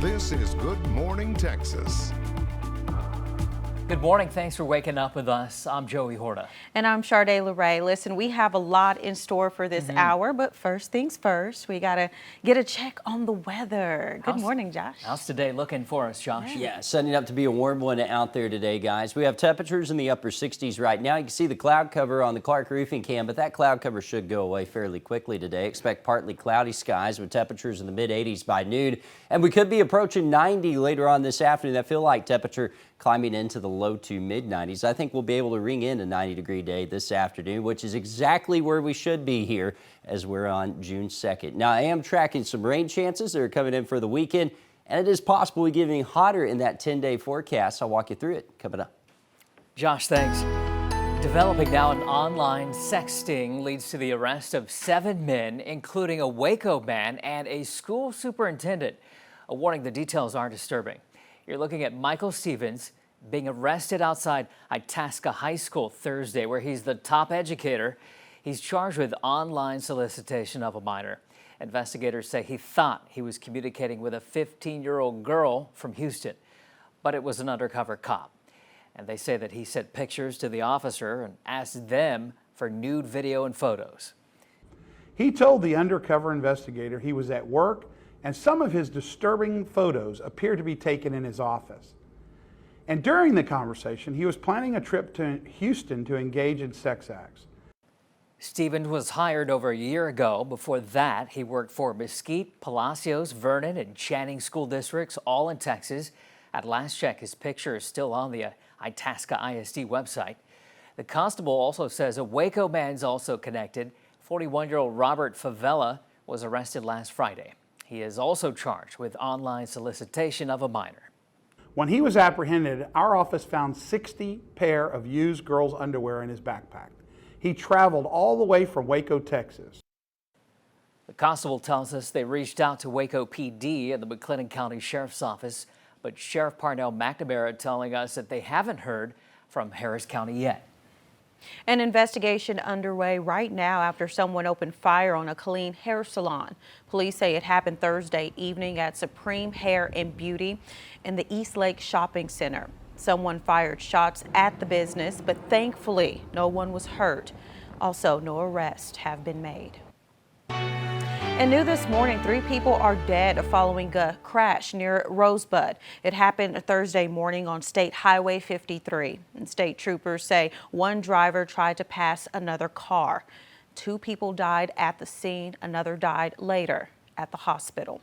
This is Good Morning Texas. Good morning. Thanks for waking up with us. I'm Joey Horta. And I'm Sharday LeRae. Listen, we have a lot in store for this hour, but first things first, we got to get a check on the weather. Good morning, Josh. How's today looking for us, Josh? Yeah, setting up to be a warm one out there today, guys. We have temperatures in the upper 60s right now. You can see the cloud cover on the Clark roofing cam, but that cloud cover should go away fairly quickly today. Expect partly cloudy skies with temperatures in the mid-80s by noon, and we could be approaching 90 later on this afternoon. That feel-like temperature climbing into the low to mid-90s. I think we'll be able to ring in a 90-degree day this afternoon, which is exactly where we should be here as we're on June 2nd. Now, I am tracking some rain chances that are coming in for the weekend, and it is possible we get even hotter in that 10-day forecast. I'll walk you through it coming up. Josh, thanks. Developing now, an online sex sting leads to the arrest of 7 men, including a Waco man and a school superintendent. A warning, the details are disturbing. You're looking at Michael Stevens being arrested outside Itasca High School Thursday, where he's the top educator. He's charged with online solicitation of a minor. Investigators say he thought he was communicating with a 15-year-old girl from Houston, but it was an undercover cop. And they say that he sent pictures to the officer and asked them for nude video and photos. He told the undercover investigator he was at work, and some of his disturbing photos appear to be taken in his office. And during the conversation, he was planning a trip to Houston to engage in sex acts. Stevens was hired over a year ago. Before that, he worked for Mesquite, Palacios, Vernon, and Channing school districts, all in Texas. At last check, his picture is still on the Itasca ISD website. The constable also says a Waco man's also connected. 41-year-old Robert Favela was arrested last Friday. He is also charged with online solicitation of a minor. When he was apprehended, our office found 60 pair of used girls' underwear in his backpack. He traveled all the way from Waco, Texas. The constable tells us they reached out to Waco PD and the McLennan County Sheriff's Office, but Sheriff Parnell McNamara telling us that they haven't heard from Harris County yet. An investigation underway right now after someone opened fire on a Killeen hair salon. Police say it happened Thursday evening at Supreme Hair and Beauty in the East Lake Shopping Center. Someone fired shots at the business, but thankfully no one was hurt. Also, no arrests have been made. And new this morning, 3 people are dead following a crash near Rosebud. It happened Thursday morning on State Highway 53. And state troopers say one driver tried to pass another car. 2 people died at the scene. Another died later at the hospital.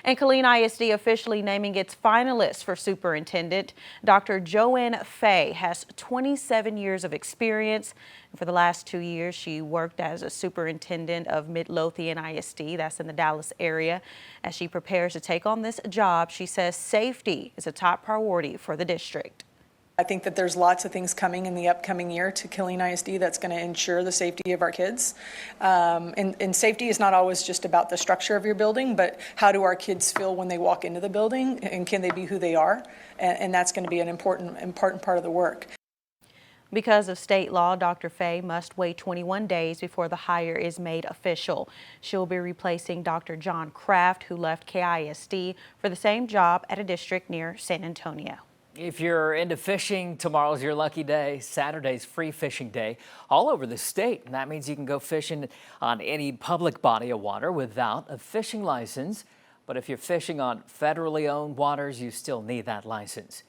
And Killeen ISD officially naming its finalists for superintendent. Dr. Joanne Fay has 27 years of experience. For the last 2 years, she worked as a superintendent of Midlothian ISD, that's in the Dallas area. As she prepares to take on this job, she says safety is a top priority for the district. I think that there's lots of things coming in the upcoming year to Killeen ISD that's going to ensure the safety of our kids. And safety is not always just about the structure of your building, but how do our kids feel when they walk into the building, and can they be who they are? And that's going to be an important part of the work. Because of state law, Dr. Fay must wait 21 days before the hire is made official. She'll be replacing Dr. John Kraft, who left KISD for the same job at a district near San Antonio. If you're into fishing, tomorrow's your lucky day. Saturday's free fishing day all over the state. And that means you can go fishing on any public body of water without a fishing license. But if you're fishing on federally owned waters, you still need that license.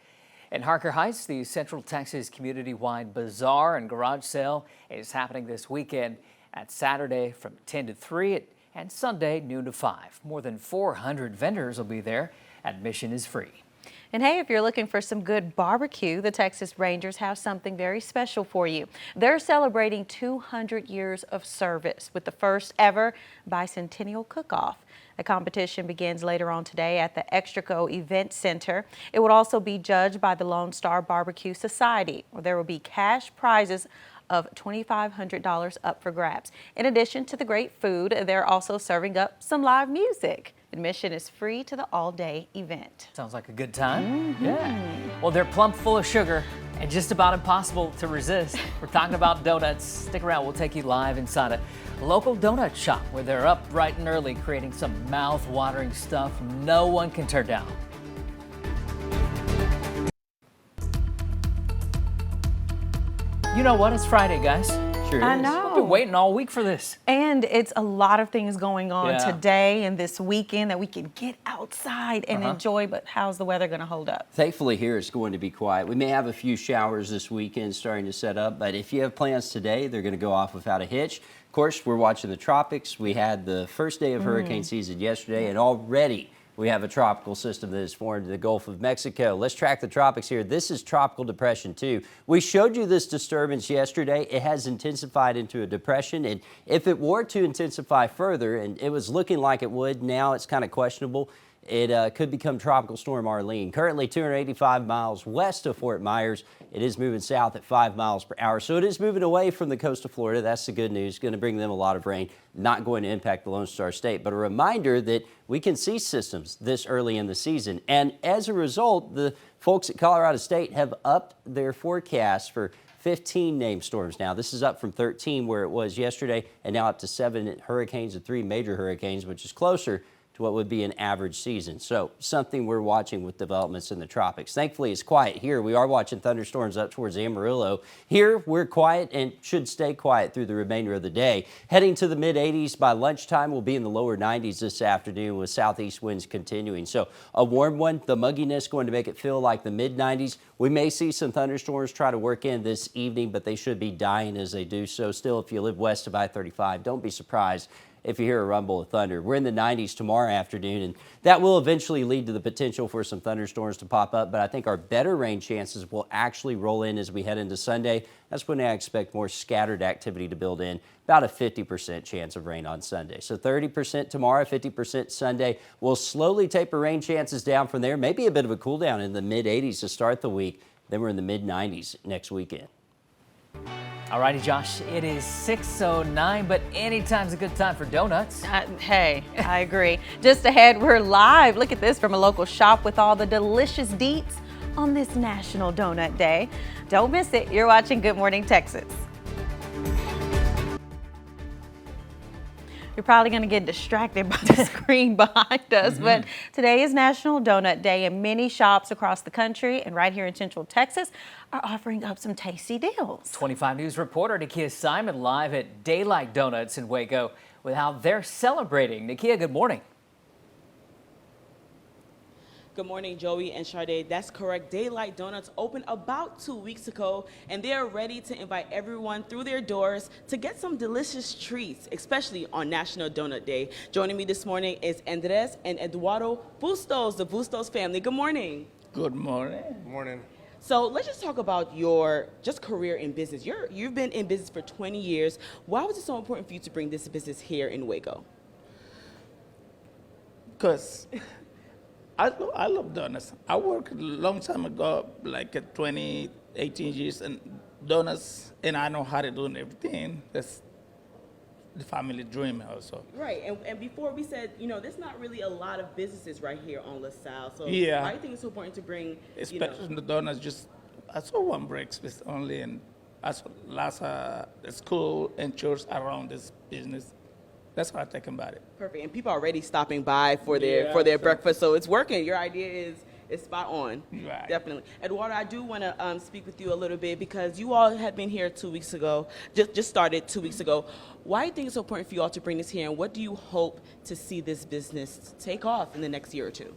In Harker Heights, the Central Texas Community-Wide Bazaar and Garage Sale is happening this weekend at Saturday from 10 to 3 and Sunday noon to 5. More than 400 vendors will be there. Admission is free. And hey, if you're looking for some good barbecue, the Texas Rangers have something very special for you. They're celebrating 200 years of service with the first ever bicentennial cook-off. The competition begins later on today at the Extraco Event Center. It will also be judged by the Lone Star Barbecue Society, where there will be cash prizes of $2,500 up for grabs. In addition to the great food, they're also serving up some live music. Admission is free to the all-day event. Sounds like a good time. Yeah. Well, they're plump full of sugar and just about impossible to resist. We're talking about donuts. Stick around. We'll take you live inside a local donut shop where they're up bright and early creating some mouth-watering stuff no one can turn down. You know what? It's Friday, guys. Sure I is. know. I've been waiting all week for this. And it's a lot of things going on Yeah. today and this weekend that we can get outside and enjoy, but how's the weather going to hold up? Thankfully here it's going to be quiet. We may have a few showers this weekend starting to set up, but if you have plans today, they're going to go off without a hitch. Of course, we're watching the tropics. We had the first day of hurricane season yesterday, and already we have a tropical system that is formed in the Gulf of Mexico. Let's track the tropics here. This is Tropical Depression 2. We showed you this disturbance yesterday. It has intensified into a depression, and if it were to intensify further, and it was looking like it would, now it's kind of questionable, it could become Tropical Storm Arlene. Currently 285 miles west of Fort Myers. It is moving south at 5 miles per hour. So it is moving away from the coast of Florida. That's the good news. Going to bring them a lot of rain. Not going to impact the Lone Star State. But a reminder that we can see systems this early in the season. And as a result, the folks at Colorado State have upped their forecast for 15 named storms now. This is up from 13 where it was yesterday, and now up to 7 hurricanes and 3 major hurricanes, which is closer to what would be an average season. So something we're watching with developments in the tropics. Thankfully, it's quiet here. We are watching thunderstorms up towards Amarillo. Here, we're quiet and should stay quiet through the remainder of the day. Heading to the mid-80s by lunchtime, we'll be in the lower 90s this afternoon with southeast winds continuing. So a warm one, the mugginess going to make it feel like the mid-90s. We may see some thunderstorms try to work in this evening, but they should be dying as they do so. Still, if you live west of I-35, don't be surprised if you hear a rumble of thunder. We're in the 90s tomorrow afternoon, and that will eventually lead to the potential for some thunderstorms to pop up, but I think our better rain chances will actually roll in as we head into Sunday. That's when I expect more scattered activity to build in, about a 50% chance of rain on Sunday. So 30% tomorrow, 50% Sunday. We'll slowly taper rain chances down from there, maybe a bit of a cool down in the mid-80s to start the week. Then we're in the mid-90s next weekend. All righty, Josh, it is 6:09, but anytime's a good time for donuts. Hey, I agree. Just ahead, we're live. Look at this from a local shop with all the delicious deets on this National Donut Day. Don't miss it. You're watching Good Morning Texas. You're probably going to get distracted by the screen behind us, but today is National Donut Day, and many shops across the country and right here in Central Texas are offering up some tasty deals. 25 News reporter Nakea Simon live at Daylight Donuts in Waco with how they're celebrating. Nakea, good morning. Good morning, Joey and Sade. That's correct. Daylight Donuts opened about 2 weeks ago, and they are ready to invite everyone through their doors to get some delicious treats, especially on National Donut Day. Joining me this morning is Andres and Eduardo Bustos, the Bustos family. Good morning. Good morning. Morning. So let's just talk about your career in business. You've been in business for 20 years. Why was it so important for you to bring this business here in Waco? Because I love donuts. I worked a long time ago, like 18 years in donuts, and I know how to do everything. That's the family dream also. Right, and before we said, there's not really a lot of businesses right here on LaSalle. So Yeah. why do you think it's so important to bring, Especially in the donuts, I saw one breakfast only, and I saw lots of school and church around this business. That's what I think about it. Perfect, and people are already stopping by for their Yeah, breakfast, so it's working. Your idea is spot on. Right. Definitely. Eduardo, I do want to speak with you a little bit because you all had been here 2 weeks ago, just started 2 weeks ago. Why do you think it's so important for you all to bring this here, and what do you hope to see this business take off in the next year or two?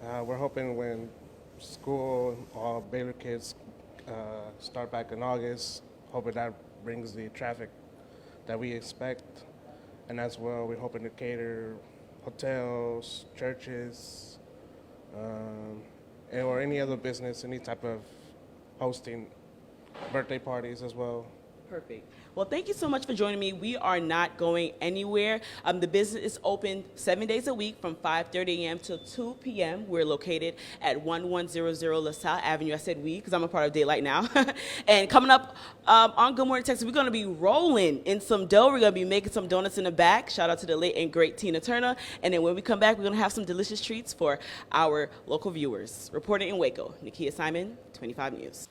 We're hoping when school, all Baylor kids start back in August, hoping that brings the traffic that we expect. And as well, we're hoping to cater hotels, churches, or any other business, any type of hosting, birthday parties as well. Perfect. Well, thank you so much for joining me. We are not going anywhere. The business is open 7 days a week from 5:30 a.m. till 2 p.m. We're located at 1100 LaSalle Avenue. I said we because I'm a part of Daylight now. And coming up on Good Morning Texas, we're going to be rolling in some dough. We're going to be making some donuts in the back. Shout out to the late and great Tina Turner. And then when we come back, we're going to have some delicious treats for our local viewers. Reporting in Waco, Nakea Simon, 25 News.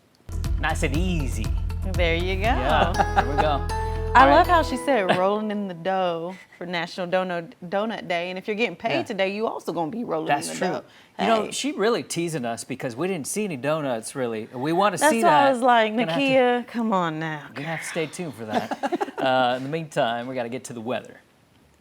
Nice and easy. There you go. Yeah, here we go. I love how she said rolling in the dough for National Donut Day. And if you're getting paid today, you also going to be rolling in the dough. You know, she really teasing us because we didn't see any donuts, really. We want to see that. That's why I was like, Nakea, come on now. We're going to have to stay tuned for that. In the meantime, we got to get to the weather.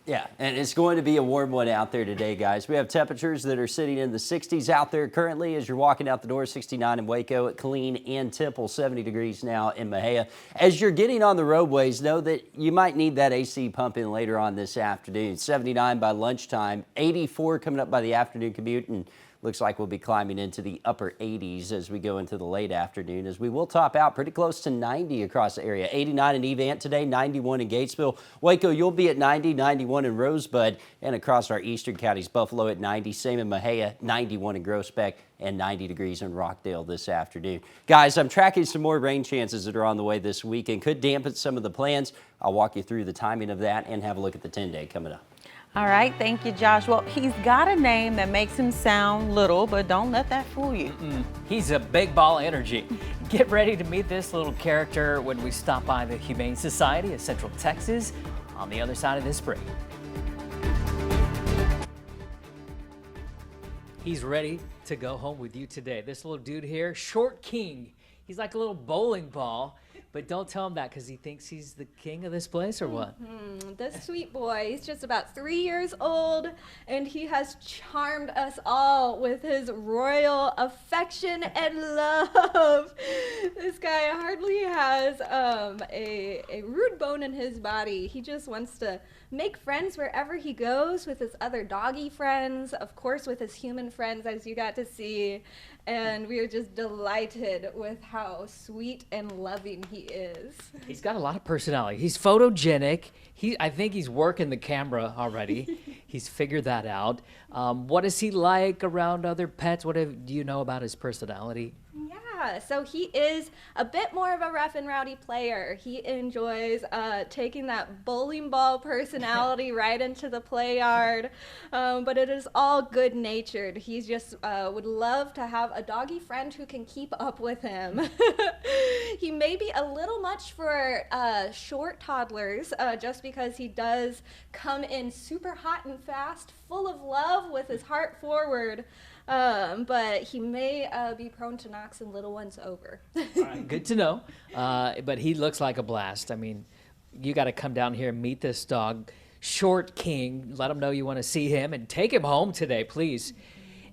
Yeah, and it's going to be a warm one out there today, guys. We have temperatures that are sitting in the 60s out there currently as you're walking out the door. 69 in Waco, at Killeen and Temple, 70 degrees now in Mahia. As you're getting on the roadways, know that you might need that AC pump in later on this afternoon. 79 by lunchtime, 84 coming up by the afternoon commute, and looks like we'll be climbing into the upper 80s as we go into the late afternoon, as we will top out pretty close to 90 across the area. 89 in Evant today, 91 in Gatesville. Waco, you'll be at 90, 91 in Rosebud, and across our eastern counties, Buffalo at 90, same in Mahia, 91 in Groesbeck, and 90 degrees in Rockdale this afternoon. Guys, I'm tracking some more rain chances that are on the way this weekend. Could dampen some of the plans. I'll walk you through the timing of that and have a look at the 10-day coming up. All right, thank you, Josh. Well, he's got a name that makes him sound little, but don't let that fool you. He's a big ball of energy. Get ready to meet this little character when we stop by the Humane Society of Central Texas on the other side of this break. He's ready to go home with you today. This little dude here, Short King. He's like a little bowling ball. But don't tell him that because he thinks he's the king of this place, or what? This sweet boy, he's just about 3 years old, and he has charmed us all with his royal affection and love. This guy hardly has a rude bone in his body. He just wants to make friends wherever he goes with his other doggy friends, of course with his human friends, as you got to see. And we are just delighted with how sweet and loving he is. He's got a lot of personality. He's photogenic. I think he's working the camera already. He's figured that out. What is he like around other pets? Do you know about his personality? Yeah, so he is a bit more of a rough and rowdy player. He enjoys taking that bowling ball personality right into the play yard, but it is all good-natured. He just would love to have a doggy friend who can keep up with him. He may be a little much for short toddlers, just because he does come in super hot and fast, full of love with his heart forward. But he may be prone to knock some little ones over. All right, good to know. But he looks like a blast. I mean, you got to come down here and meet this dog, Short King. Let him know you want to see him and take him home today, please.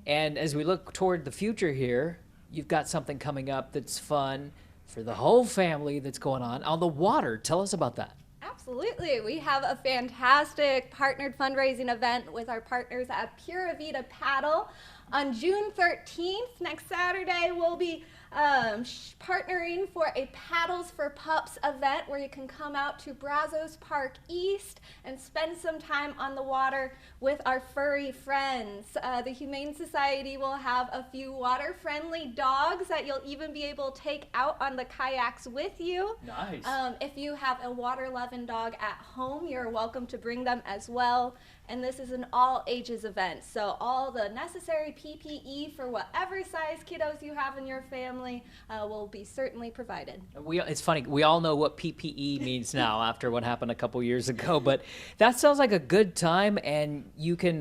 And as we look toward the future here, you've got something coming up that's fun for the whole family that's going on the water. Tell us about that. Absolutely. We have a fantastic partnered fundraising event with our partners at Pura Vida Paddle. On June 13th, next Saturday, we'll be partnering for a Paddles for Pups event where you can come out to Brazos Park East and spend some time on the water with our furry friends. The Humane Society will have a few water-friendly dogs that you'll even be able to take out on the kayaks with you. Nice. If you have a water-loving dog at home, you're welcome to bring them as well. And this is an all-ages event, so all the necessary PPE for whatever size kiddos you have in your family will be certainly provided. It's funny, we all know what PPE means now after what happened a couple years ago, but that sounds like a good time, and you can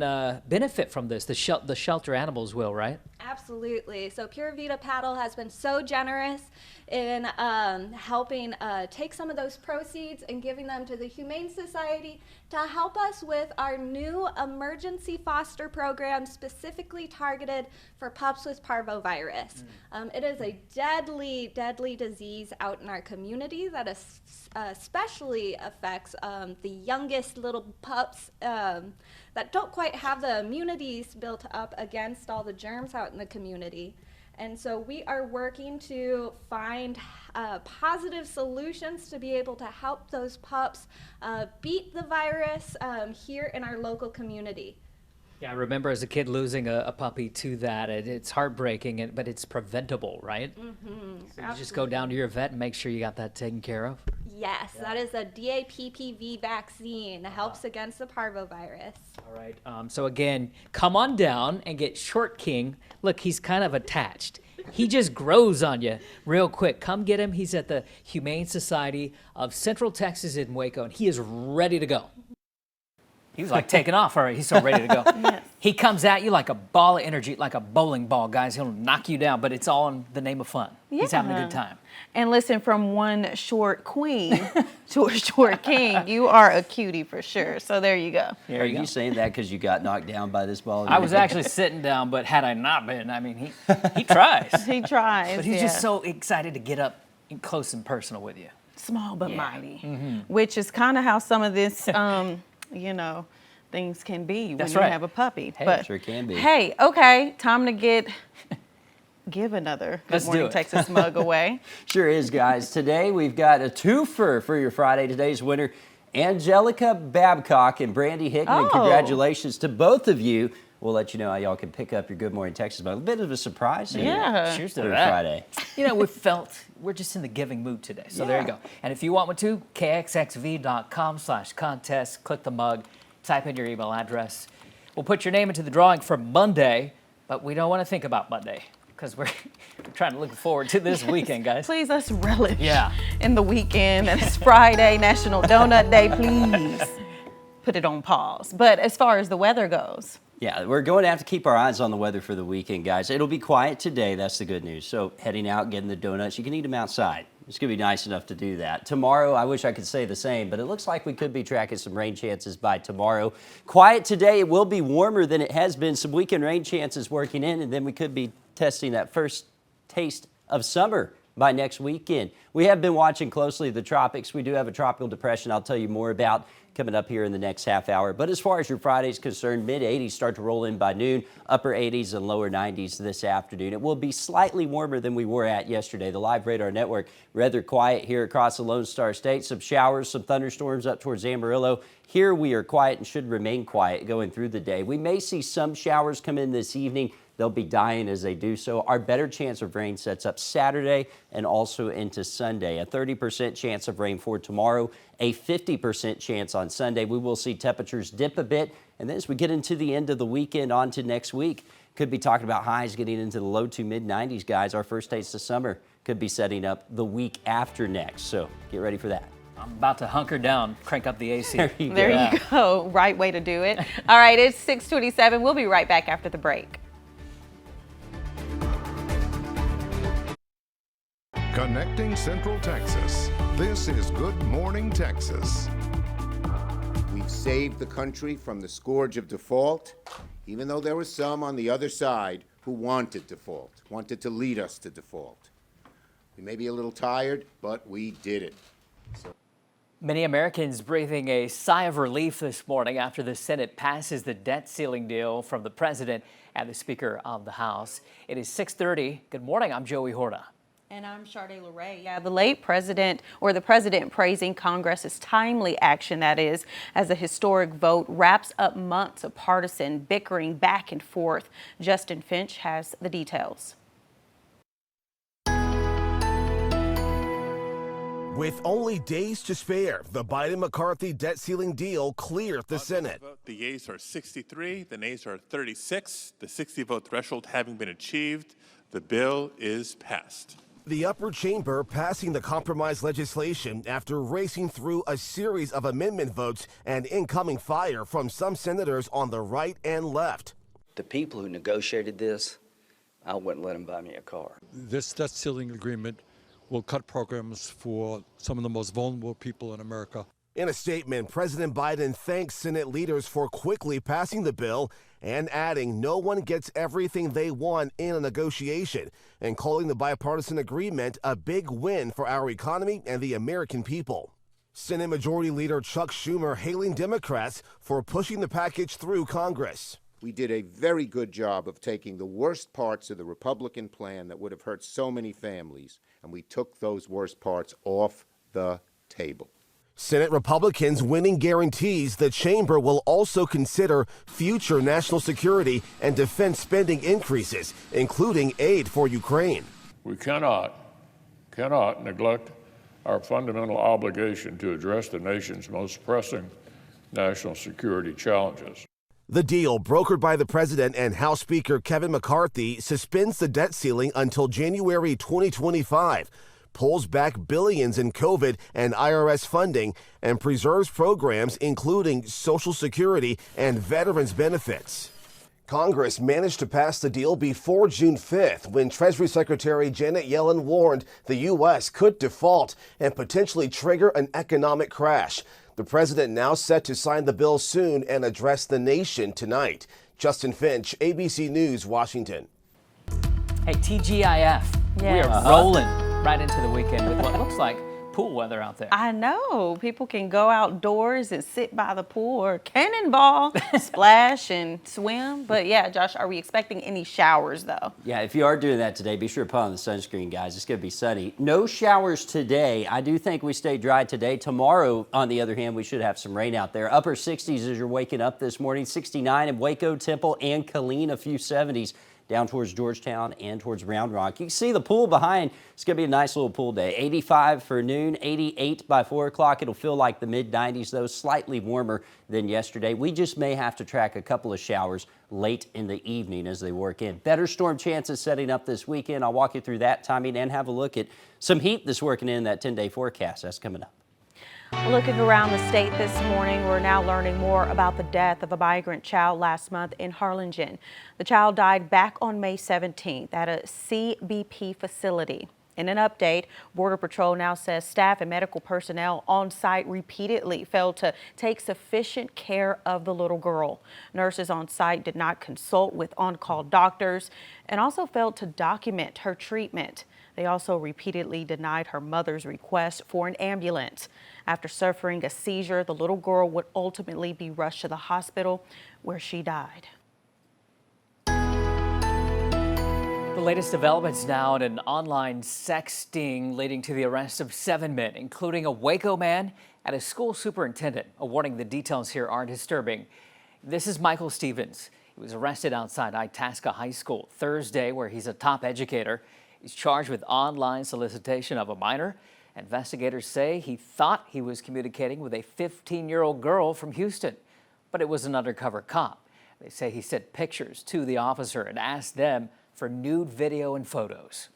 benefit from this. The shelter animals will, right? Absolutely. So Pura Vida Paddle has been so generous in helping take some of those proceeds and giving them to the Humane Society to help us with our new emergency foster program specifically targeted for pups with parvovirus. It is a deadly, deadly disease out in our community that especially affects the youngest little pups that don't quite have the immunities built up against all the germs out in the community. And so we are working to find positive solutions to be able to help those pups beat the virus here in our local community. Yeah, I remember as a kid losing a puppy to that. It's heartbreaking, but it's preventable, right? So you just go down to your vet and make sure you got that taken care of? Yes, that is a DAPPV vaccine. It helps against the parvovirus. All right, so again, come on down and get Short King. Look, he's kind of attached. He just grows on you real quick. Come get him. He's at the Humane Society of Central Texas in Waco, and he is ready to go. He was like taking off already. He's so ready to go. Yes. He comes at you like a ball of energy, like a bowling ball, guys. He'll knock you down, but it's all in the name of fun. Yeah. He's having a good time. And listen, from one short queen to a short king, you are a cutie for sure. So there you go. Are you saying that because you got knocked down by this ball? I was actually sitting down, but had I not been, I mean, he tries. He tries. But he's just so excited to get up close and personal with you. Small but mighty, which is kind of how some of this, you know, things can be when you have a puppy. Hey, but sure can be. Hey, okay, time to give another Good Morning Texas mug away. Sure is, guys. Today we've got a twofer for your Friday. Today's winner, Angelica Babcock and Brandy Hickman. Congratulations to both of you. We'll let you know how y'all can pick up your Good Morning Texas mug. A bit of a surprise. Cheers to that. Friday. You know, we're just in the giving mood today. So there you go. And if you want one too, kxxv.com/contest. Click the mug. Type in your email address. We'll put your name into the drawing for Monday, but we don't want to think about Monday because we're trying to look forward to this weekend, guys. Please, let's relish in the weekend. And it's Friday, National Donut Day. Please put it on pause. But as far as the weather goes, yeah, we're going to have to keep our eyes on the weather for the weekend, guys. It'll be quiet today. That's the good news. So heading out, getting the donuts, you can eat them outside. It's going to be nice enough to do that. Tomorrow, I wish I could say the same, but it looks like we could be tracking some rain chances by tomorrow. Quiet today. It will be warmer than it has been. Some weekend rain chances working in, and then we could be testing that first taste of summer by next weekend. We have been watching closely the tropics. We do have a tropical depression I'll tell you more about coming up here in the next half hour. But as far as your Friday is concerned, mid-80s start to roll in by noon, upper 80s and lower 90s this afternoon. It will be slightly warmer than we were at yesterday. The Live Radar Network, rather quiet here across the Lone Star State. Some showers, some thunderstorms up towards Amarillo. Here we are quiet and should remain quiet going through the day. We may see some showers come in this evening. They'll be dying as they do so. Our better chance of rain sets up Saturday and also into Sunday. A 30% chance of rain for tomorrow, a 50% chance on Sunday. We will see temperatures dip a bit. And then as we get into the end of the weekend on to next week, could be talking about highs getting into the low to mid 90s, guys. Our first taste of summer could be setting up the week after next. So get ready for that. I'm about to hunker down, crank up the AC. There you go. Right way to do it. All right, it's 6:27. We'll be right back after the break. Connecting Central Texas. This is Good Morning Texas. We've saved the country from the scourge of default, even though there were some on the other side who wanted default, wanted to lead us to default. We may be a little tired, but we did it. Many Americans breathing a sigh of relief this morning after the Senate passes the debt ceiling deal from the president and the Speaker of the House. It is 6:30. Good morning. I'm Joey Horta. And I'm Sade LeRae. Yeah, the president praising Congress's timely action, that is, as the historic vote wraps up months of partisan bickering back and forth. Justin Finch has the details. With only days to spare, the Biden-McCarthy debt ceiling deal cleared the Senate. The yeas are 63, the nays are 36. The 60-vote threshold having been achieved, the bill is passed. The upper chamber passing the compromise legislation after racing through a series of amendment votes and incoming fire from some senators on the right and left. The people who negotiated this, I wouldn't let them buy me a car. This debt ceiling agreement will cut programs for some of the most vulnerable people in America. In a statement, President Biden thanks Senate leaders for quickly passing the bill and adding no one gets everything they want in a negotiation, and calling the bipartisan agreement a big win for our economy and the American people. Senate Majority Leader Chuck Schumer hailing Democrats for pushing the package through Congress. We did a very good job of taking the worst parts of the Republican plan that would have hurt so many families, and we took those worst parts off the table. Senate Republicans winning guarantees the chamber will also consider future national security and defense spending increases, including aid for Ukraine. We cannot neglect our fundamental obligation to address the nation's most pressing national security challenges. The deal, brokered by the president and House Speaker Kevin McCarthy, suspends the debt ceiling until January 2025, pulls back billions in COVID and IRS funding, and preserves programs including Social Security and veterans benefits. Congress managed to pass the deal before June 5th when Treasury Secretary Janet Yellen warned the U.S. could default and potentially trigger an economic crash. The president now set to sign the bill soon and address the nation tonight. Justin Finch, ABC News, Washington. Hey, TGIF. We Yes. are rolling right into the weekend with what looks like pool weather out there. I know. People can go outdoors and sit by the pool or cannonball, splash and swim. But yeah, Josh, are we expecting any showers though? Yeah, if you are doing that today, be sure to put on the sunscreen, guys. It's going to be sunny. No showers today. I do think we stay dry today. Tomorrow, on the other hand, we should have some rain out there. Upper 60s as you're waking up this morning. 69 in Waco, Temple, and Killeen. A few 70s down towards Georgetown and towards Round Rock. You can see the pool behind. It's going to be a nice little pool day. 85 for noon, 88 by 4 o'clock. It'll feel like the mid-90s, though, slightly warmer than yesterday. We just may have to track a couple of showers late in the evening as they work in. Better storm chances setting up this weekend. I'll walk you through that timing and have a look at some heat that's working in that 10-day forecast. That's coming up. Looking around the state this morning, we're now learning more about the death of a migrant child last month in Harlingen. The child died back on May 17th at a CBP facility. In an update, Border Patrol now says staff and medical personnel on site repeatedly failed to take sufficient care of the little girl. Nurses on site did not consult with on-call doctors and also failed to document her treatment. They also repeatedly denied her mother's request for an ambulance. After suffering a seizure, the little girl would ultimately be rushed to the hospital where she died. The latest developments now in an online sex sting leading to the arrest of 7 men, including a Waco man and a school superintendent. A warning, the details here are disturbing. This is Michael Stevens. He was arrested outside Itasca High School Thursday, where he's a top educator. He's charged with online solicitation of a minor. Investigators say he thought he was communicating with a 15-year-old girl from Houston, but it was an undercover cop. They say he sent pictures to the officer and asked them for nude video and photos.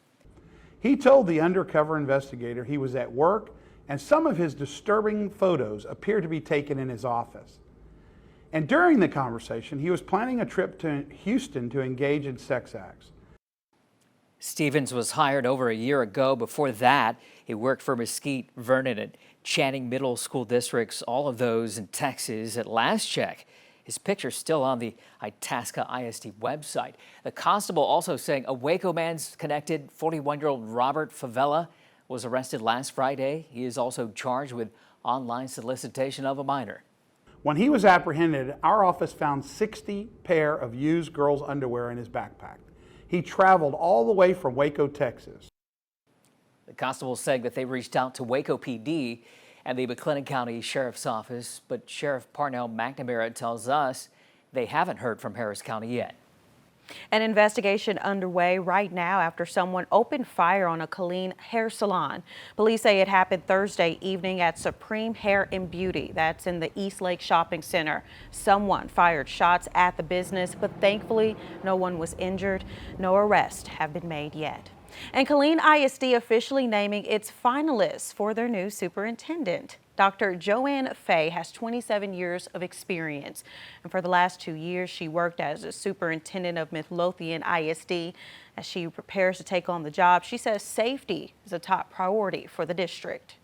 He told the undercover investigator he was at work and some of his disturbing photos appeared to be taken in his office. And during the conversation, he was planning a trip to Houston to engage in sex acts. Stevens was hired over a year ago. Before that, he worked for Mesquite, Vernon, and Channing Middle School Districts, all of those in Texas. At last check, his picture's still on the Itasca ISD website. The constable also saying a Waco man's connected. 41-year-old Robert Favela was arrested last Friday. He is also charged with online solicitation of a minor. When he was apprehended, our office found 60 pair of used girls' underwear in his backpack. He traveled all the way from Waco, Texas. The constable saying that they reached out to Waco PD and the McLennan County Sheriff's Office, but Sheriff Parnell McNamara tells us they haven't heard from Harris County yet. An investigation underway right now after someone opened fire on a Killeen hair salon. Police say it happened Thursday evening at Supreme Hair and Beauty. That's in the East Lake Shopping Center. Someone fired shots at the business, but thankfully no one was injured. No arrests have been made yet. And Killeen ISD officially naming its finalists for their new superintendent. Dr. Joanne Fay has 27 years of experience, and for the last 2 years she worked as a superintendent of Midlothian ISD. As she prepares to take on the job, she says safety is a top priority for the district.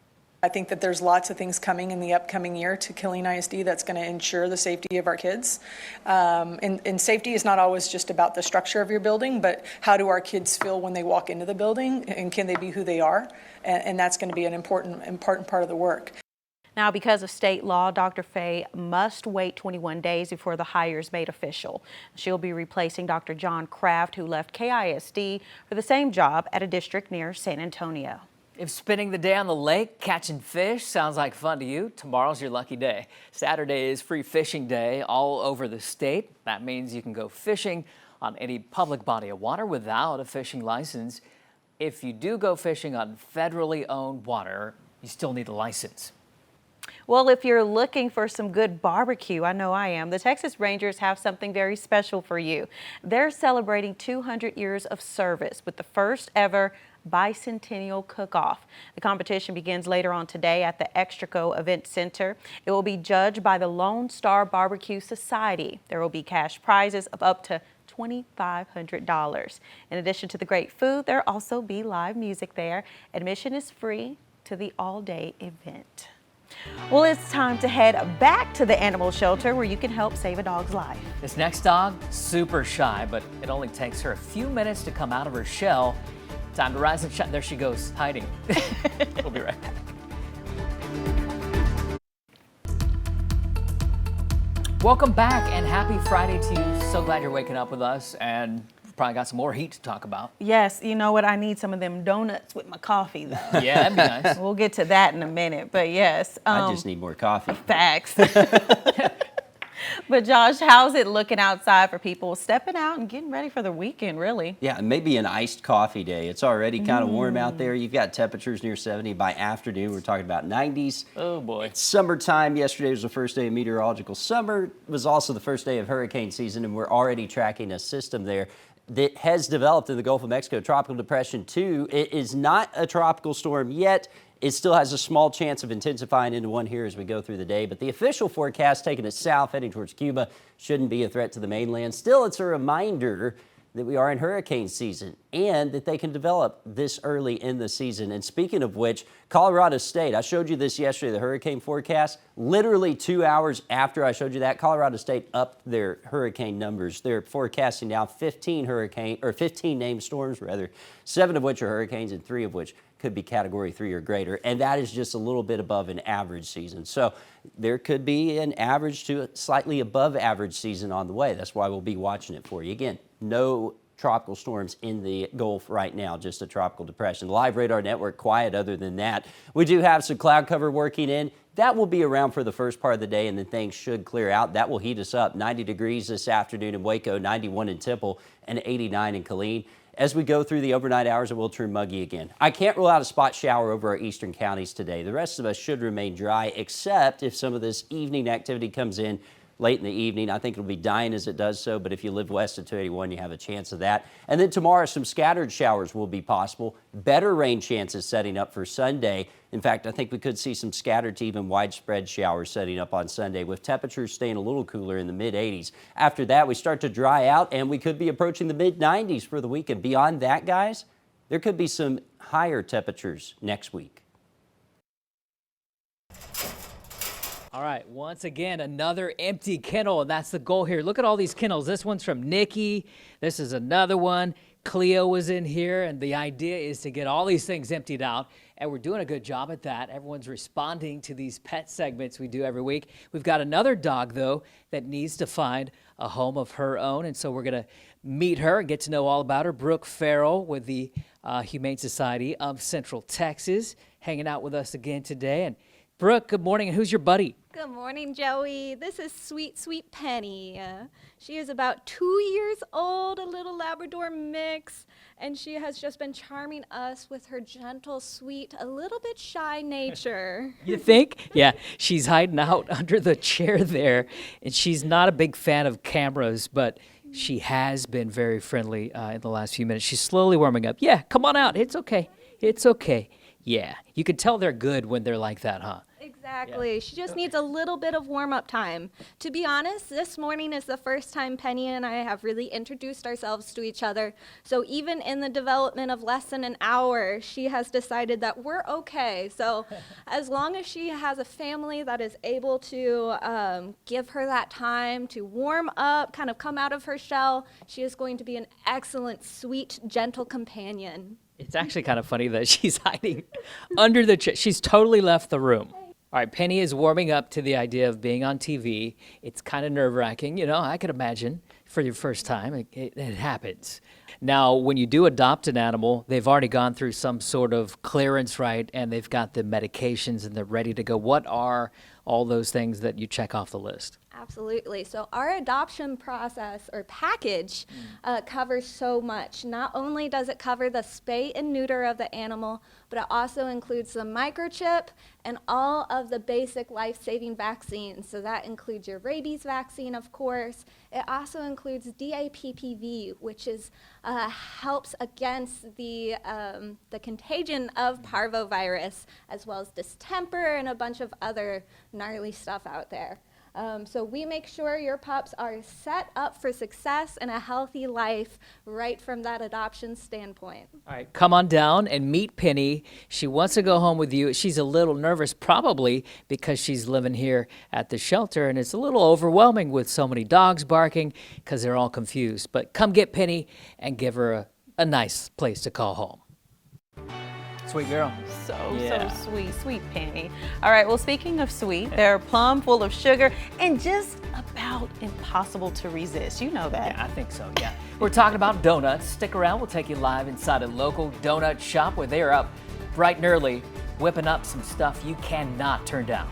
I think that there's lots of things coming in the upcoming year to Killeen ISD that's going to ensure the safety of our kids. And safety is not always just about the structure of your building, but how do our kids feel when they walk into the building, and can they be who they are? And that's going to be an important part of the work. Now, because of state law, Dr. Fay must wait 21 days before the hire is made official. She'll be replacing Dr. John Kraft, who left KISD for the same job at a district near San Antonio. If spending the day on the lake catching fish sounds like fun to you, tomorrow's your lucky day. Saturday is free fishing day all over the state. That means you can go fishing on any public body of water without a fishing license. If you do go fishing on federally owned water, you still need a license. Well, if you're looking for some good barbecue, I know I am, the Texas Rangers have something very special for you. They're celebrating 200 years of service with the first ever Bicentennial Cook-Off. The competition begins later on today at the Extraco Event Center. It will be judged by the Lone Star Barbecue Society. There will be cash prizes of up to $2,500. In addition to the great food, there'll also be live music there. Admission is free to the all-day event. Well, it's time to head back to the animal shelter where you can help save a dog's life. This next dog, super shy, but it only takes her a few minutes to come out of her shell. Time to rise and shine. There she goes, hiding. We'll be right back. Welcome back and happy Friday to you. So glad you're waking up with us, and we've probably got some more heat to talk about. Yes, you know what? I need some of them donuts with my coffee, though. Yeah, that'd be nice. We'll get to that in a minute, but yes. I just need more coffee. Facts. But Josh, how's it looking outside for people stepping out and getting ready for the weekend, really? Yeah, maybe an iced coffee day. It's already kind of warm out there. You've got temperatures near 70 by afternoon. We're talking about 90s. Oh, boy. It's summertime. Yesterday was the first day of meteorological summer. It was also the first day of hurricane season, and we're already tracking a system there that has developed in the Gulf of Mexico, Tropical Depression 2. It is not a tropical storm yet. It still has a small chance of intensifying into one here as we go through the day, but the official forecast taking it south, heading towards Cuba, shouldn't be a threat to the mainland. Still, it's a reminder that we are in hurricane season and that they can develop this early in the season. And speaking of which, Colorado State, I showed you this yesterday, the hurricane forecast. Literally 2 hours after I showed you that, Colorado State upped their hurricane numbers. They're forecasting now 15 named storms, 7 of which are hurricanes and 3 of which could be Category 3 or greater, and that is just a little bit above an average season. So there could be an average to a slightly above average season on the way. That's why we'll be watching it for you. Again, no tropical storms in the Gulf right now, just a tropical depression. The live radar network quiet other than that. We do have some cloud cover working in. That will be around for the first part of the day, and then things should clear out. That will heat us up. 90 degrees this afternoon in Waco, 91 in Temple, and 89 in Killeen. As we go through the overnight hours, it will turn muggy again. I can't rule out a spot shower over our eastern counties today. The rest of us should remain dry, except if some of this evening activity comes in late in the evening. I think it'll be dying as it does so, but if you live west of 281, you have a chance of that. And then tomorrow, some scattered showers will be possible. Better rain chances setting up for Sunday. In fact, I think we could see some scattered to even widespread showers setting up on Sunday, with temperatures staying a little cooler in the mid-80s. After that, we start to dry out, and we could be approaching the mid-90s for the weekend. Beyond that, guys, there could be some higher temperatures next week. All right, once again, another empty kennel, and that's the goal here. Look at all these kennels. This one's from Nikki. This is another one. Cleo was in here, and the idea is to get all these things emptied out, and we're doing a good job at that. Everyone's responding to these pet segments we do every week. We've got another dog, though, that needs to find a home of her own, and so we're going to meet her and get to know all about her. Brooke Farrell with the Humane Society of Central Texas, hanging out with us again today. And Brooke, good morning, and who's your buddy? Good morning, Joey. This is Sweet, Sweet Penny. She is about 2 years old, a little Labrador mix, and she has just been charming us with her gentle, sweet, a little bit shy nature. You think? Yeah, she's hiding out under the chair there, and she's not a big fan of cameras, but she has been very friendly in the last few minutes. She's slowly warming up. Yeah, come on out. It's okay. It's okay. Yeah, you can tell they're good when they're like that, huh? Exactly. Yeah. She just needs a little bit of warm-up time. To be honest, this morning is the first time Penny and I have really introduced ourselves to each other. So even in the development of less than an hour, she has decided that we're okay. So as long as she has a family that is able to give her that time to warm up, kind of come out of her shell, she is going to be an excellent, sweet, gentle companion. It's actually kind of funny that she's hiding under the chair. She's totally left the room. All right, Penny is warming up to the idea of being on TV. It's kind of nerve-wracking, you know, I could imagine for your first time. It happens. Now, when you do adopt an animal, they've already gone through some sort of clearance, right? And they've got the medications and they're ready to go. What are all those things that you check off the list? Absolutely. So our adoption process or package covers so much. Not only does it cover the spay and neuter of the animal, but it also includes the microchip and all of the basic life-saving vaccines. So that includes your rabies vaccine, of course. It also includes DAPPV, which is helps against the contagion of parvovirus, as well as distemper and a bunch of other gnarly stuff out there. So we make sure your pups are set up for success and a healthy life right from that adoption standpoint. All right, come on down and meet Penny. She wants to go home with you. She's a little nervous, probably because she's living here at the shelter, and it's a little overwhelming with so many dogs barking because they're all confused. But come get Penny and give her a nice place to call home. Sweet girl. So sweet, sweet Penny. All right, well, speaking of sweet, they're plumb full of sugar and just about impossible to resist. You know that. Yeah, I think so, yeah. We're talking about donuts. Stick around. We'll take you live inside a local donut shop where they are up bright and early, whipping up some stuff you cannot turn down.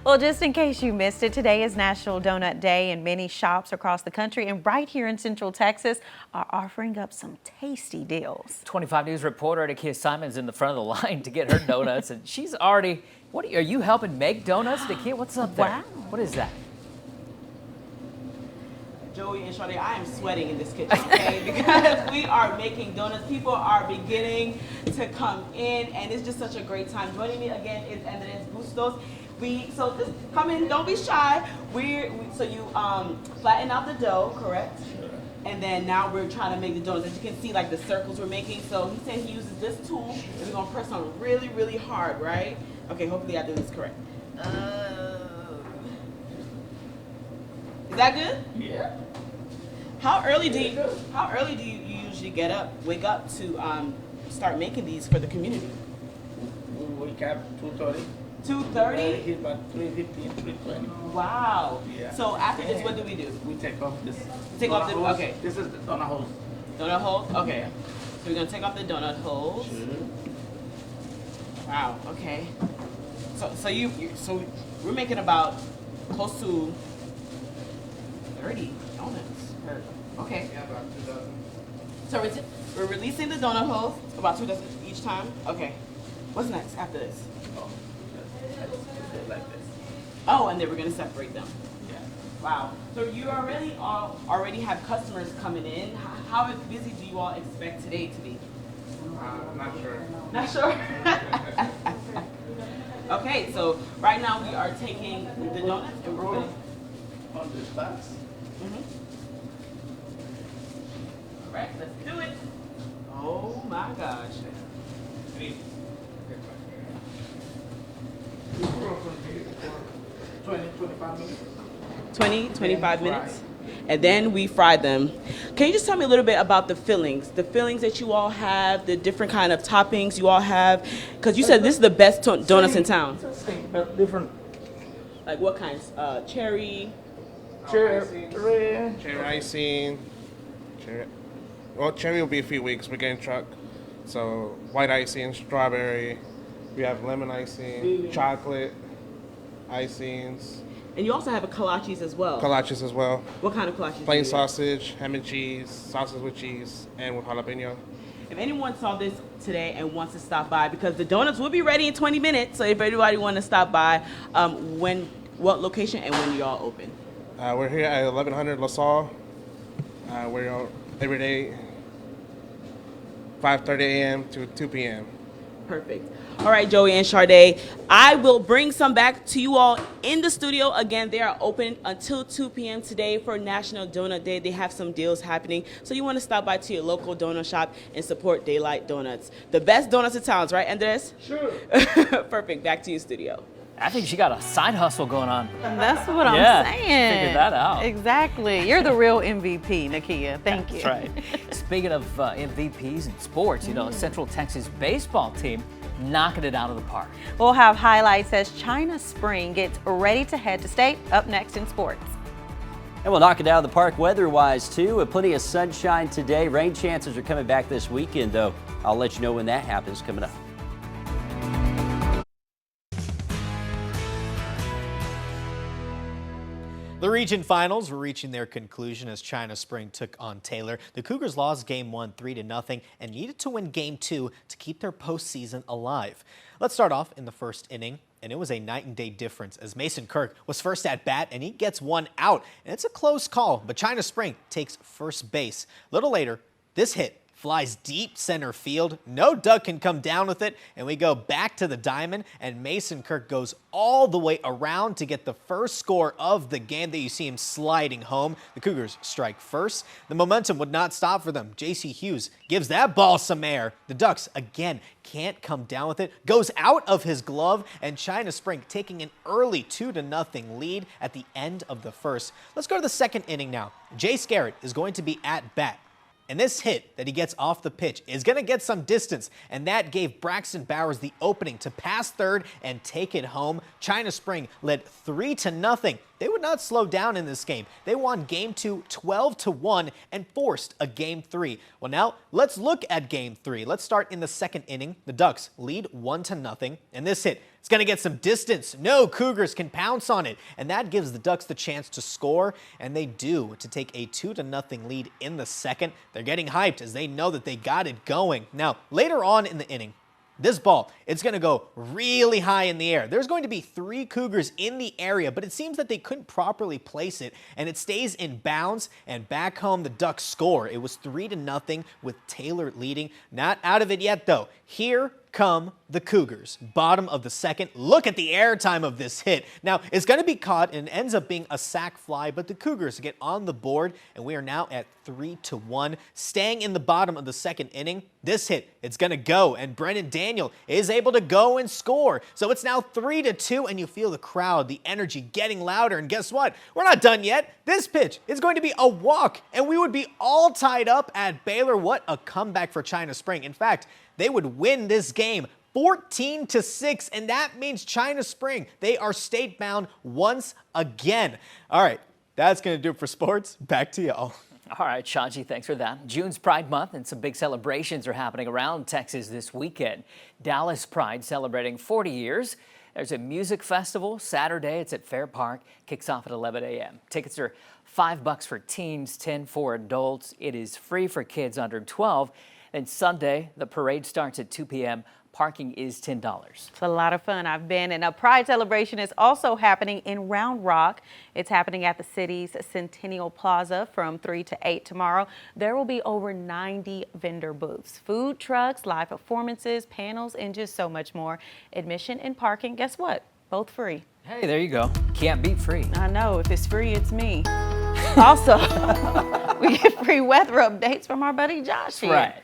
Well, just in case you missed it, today is National Donut Day, and many shops across the country and right here in Central Texas are offering up some tasty deals. 25 News reporter Nakea Simon's in the front of the line to get her donuts, and she's already, are you helping make donuts, Nakea? What's up there? Wow. What is that? Joey and Sade, I am sweating in this kitchen, okay? Because we are making donuts. People are beginning to come in, and it's just such a great time. Joining me again is Andres Bustos. So just come in, don't be shy. So you flatten out the dough, correct? Sure. And then now we're trying to make the donuts. As you can see, like the circles we're making. So he said he uses this tool, and we're gonna press on really, really hard, right? Okay, hopefully I did this correct. Is that good? Yeah. How early do you usually wake up to start making these for the community? We wake up 2:30. 2:30? Hit about 3:15, 3:20. Wow. Yeah. So after this, what do we do? We take off this. Take off the donut hose. okay. This is the donut hose. Donut hole? Okay. So we're gonna take off the donut holes. Sure. Wow, okay. So we're making about close to 30 donuts. Okay. Yeah, about 2 dozen. So we're releasing the donut holes, about 2 dozen each time. Okay. What's next after this? Like this. Oh, and then we're gonna separate them. Yeah. Wow. So you already have customers coming in. How busy do you all expect today to be? Not sure. Not sure. Okay, so right now we are taking the donuts and we're going on the stacks. All right, let's do it. Oh my gosh. 25 minutes. 25 minutes. And then we fry them. Can you just tell me a little bit about the fillings that you all have, the different kind of toppings you all have? Because you said this is the best donuts in town. But different. Like what kinds? Cherry. Cherry icing. Cherry will be a few weeks. We're getting truck. So white icing, strawberry. We have lemon icing, chocolate icings. And you also have a kolaches as well. Kolaches as well. What kind of kolaches? Plain sausage, ham and cheese, sausage with cheese, and with jalapeno. If anyone saw this today and wants to stop by, because the donuts will be ready in 20 minutes, so if anybody wants to stop by, what location and when do y'all open? We're here at 1100 LaSalle. We're out every day, 5:30 a.m. to 2 p.m. Perfect. All right, Joey and Sade, I will bring some back to you all in the studio. Again, they are open until 2 p.m. today for National Donut Day. They have some deals happening, so you want to stop by to your local donut shop and support Daylight Donuts. The best donuts in town, right, Andres? Sure. Perfect. Back to you, studio. I think she got a side hustle going on. That's what I'm saying. Figured that out. Exactly. You're the real MVP, Nakea. Thank you. That's right. Speaking of MVPs in sports, Central Texas baseball team knocking it out of the park. We'll have highlights as China Spring gets ready to head to state up next in sports. And we'll knock it out of the park weather-wise, too, with plenty of sunshine today. Rain chances are coming back this weekend, though. I'll let you know when that happens coming up. The region finals were reaching their conclusion as China Spring took on Taylor. The Cougars lost Game 1 3-0 and needed to win Game 2 to keep their postseason alive. Let's start off in the first inning, and it was a night and day difference as Mason Kirk was first at bat and he gets one out. And it's a close call, but China Spring takes first base. A little later, this hit flies deep center field. No duck can come down with it, and we go back to the diamond, and Mason Kirk goes all the way around to get the first score of the game. That you see him sliding home. The Cougars strike first. The momentum would not stop for them. J.C. Hughes gives that ball some air. The Ducks, again, can't come down with it. Goes out of his glove, and China Spring taking an early 2-0 lead at the end of the first. Let's go to the second inning now. Jay Scarrett is going to be at bat. And this hit that he gets off the pitch is going to get some distance, and that gave Braxton Bowers the opening to pass third and take it home. China Spring led 3-0. They would not slow down in this game. They won Game 2 12-1 and forced a Game 3. Well, now let's look at Game 3. Let's start in the second inning. The Ducks lead 1-0, and this hit is going to get some distance. No Cougars can pounce on it, and that gives the Ducks the chance to score, and they do, to take a 2-0 lead in the second. They're getting hyped as they know that they got it going. Now, later on in the inning, this ball, it's going to go really high in the air. There's going to be 3 Cougars in the area, but it seems that they couldn't properly place it, and it stays in bounds, and back home the Ducks score. It was 3-0 with Taylor leading. Not out of it yet, though. Here come the Cougars. Bottom of the second. Look at the airtime of this hit. Now, it's going to be caught and ends up being a sac fly, but the Cougars get on the board, and we are now at 3-1. Staying in the bottom of the second inning, this hit, it's going to go, and Brennan Daniel is able to go and score. So it's now 3-2, and you feel the crowd, the energy getting louder, and guess what? We're not done yet. This pitch is going to be a walk, and we would be all tied up at Baylor. What a comeback for China Spring. In fact, they would win this game 14-6, and that means China Spring, they are state-bound once again. All right, that's going to do it for sports. Back to y'all. All right, Shanji, thanks for that. June's Pride Month, and some big celebrations are happening around Texas this weekend. Dallas Pride celebrating 40 years. There's a music festival Saturday. It's at Fair Park. Kicks off at 11 a.m. Tickets are $5 for teens, $10 for adults. It is free for kids under 12. And Sunday, the parade starts at 2 p.m. Parking is $10. It's a lot of fun. I've been, and a Pride celebration is also happening in Round Rock. It's happening at the city's Centennial Plaza from 3 to 8 tomorrow. There will be over 90 vendor booths, food trucks, live performances, panels, and just so much more. Admission and parking, guess what? Both free. Hey, there you go. Can't beat free. I know. If it's free, it's me. Also, we get free weather updates from our buddy Josh here. Right.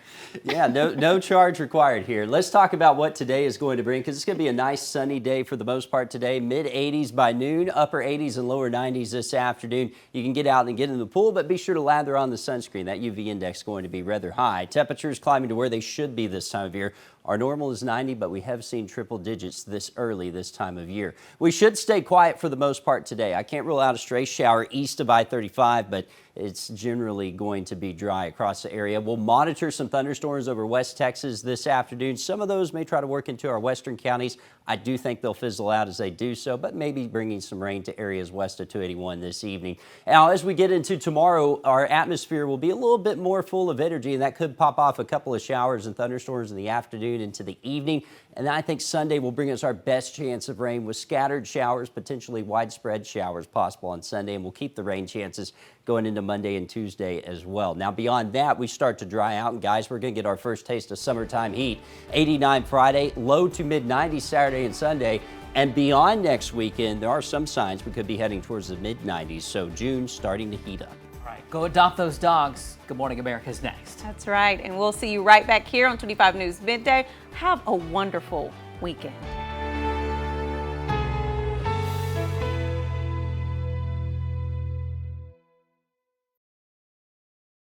Yeah, no charge required here. Let's talk about what today is going to bring, because it's going to be a nice sunny day for the most part today. Mid-80s by noon, upper 80s and lower 90s this afternoon. You can get out and get in the pool, but be sure to lather on the sunscreen. That UV index is going to be rather high. Temperatures climbing to where they should be this time of year. Our normal is 90, but we have seen triple digits this early this time of year. We should stay quiet for the most part today. I can't rule out a stray shower east of I-35, but it's generally going to be dry across the area. We'll monitor some thunderstorms over West Texas this afternoon. Some of those may try to work into our western counties. I do think they'll fizzle out as they do so, but maybe bringing some rain to areas west of 281 this evening. Now, as we get into tomorrow, our atmosphere will be a little bit more full of energy, and that could pop off a couple of showers and thunderstorms in the afternoon into the evening. And I think Sunday will bring us our best chance of rain with scattered showers, potentially widespread showers possible on Sunday, and we'll keep the rain chances going into Monday and Tuesday as well. Now, beyond that, we start to dry out, and guys, we're going to get our first taste of summertime heat. 89 Friday, low to mid-90s Saturday and Sunday. And beyond next weekend, there are some signs we could be heading towards the mid-90s, so June starting to heat up. All right, go adopt those dogs. Good Morning America's next. That's right, and we'll see you right back here on 25 News Midday. Have a wonderful weekend.